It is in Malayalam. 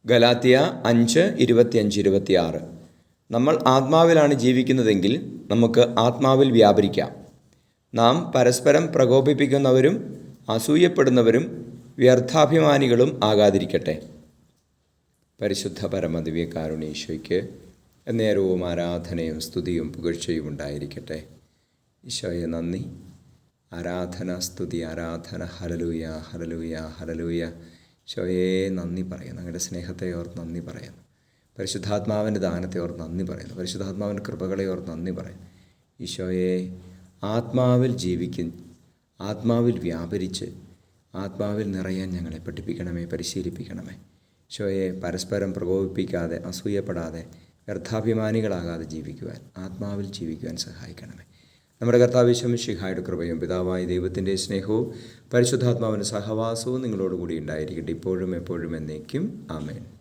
ഗലാത്യ 5:25-26. നമ്മൾ ആത്മാവിലാണ് ജീവിക്കുന്നതെങ്കിൽ നമുക്ക് ആത്മാവിൽ വ്യാപരിക്കാം. നാം പരസ്പരം പ്രകോപിപ്പിക്കുന്നവരും അസൂയപ്പെടുന്നവരും വ്യർത്ഥാഭിമാനികളും ആകാതിരിക്കട്ടെ. പരിശുദ്ധ പരമദിവ്യകാരുണ്യ എന്നേരവും ആരാധനയും സ്തുതിയും പുകഴ്ചയും ഉണ്ടായിരിക്കട്ടെ. ഈശോയെ നന്ദി. ആരാധന, സ്തുതി, ആരാധന. Hallelujah, hallelujah, hallelujah. ഈശോയെ നന്ദി പറയുന്നു. അങ്ങയുടെ സ്നേഹത്തെ ഓർത്ത് നന്ദി പറയുന്നു. പരിശുദ്ധാത്മാവിൻ്റെ ദാനത്തെ ഓർത്ത് നന്ദി പറയുന്നു. പരിശുദ്ധാത്മാവിൻ്റെ കൃപകളെ ഓർത്ത് നന്ദി പറയുന്നു. ഈശോയെ ആത്മാവിൽ ആത്മാവിൽ വ്യാപരിച്ച് ആത്മാവിൽ നിറയാൻ ഞങ്ങളെ പഠിപ്പിക്കണമേ, പരിശീലിപ്പിക്കണമേ. ഈശോയെ പരസ്പരം പ്രകോപിപ്പിക്കാതെ, അസൂയപ്പെടാതെ, വ്യർത്ഥാഭിമാനികളാകാതെ ജീവിക്കുവാൻ, ആത്മാവിൽ ജീവിക്കുവാൻ സഹായിക്കണമേ. നമ്മുടെ കർത്താവ് യേശു മിശിഹായുടെ കൃപയും പിതാവായ ദൈവത്തിൻ്റെ സ്നേഹവും പരിശുദ്ധാത്മാവിൻ്റെ സഹവാസവും നിങ്ങളോടുകൂടി ഉണ്ടായിരിക്കട്ടെ, ഇപ്പോഴും എപ്പോഴും എന്നേക്കും. ആമേൻ.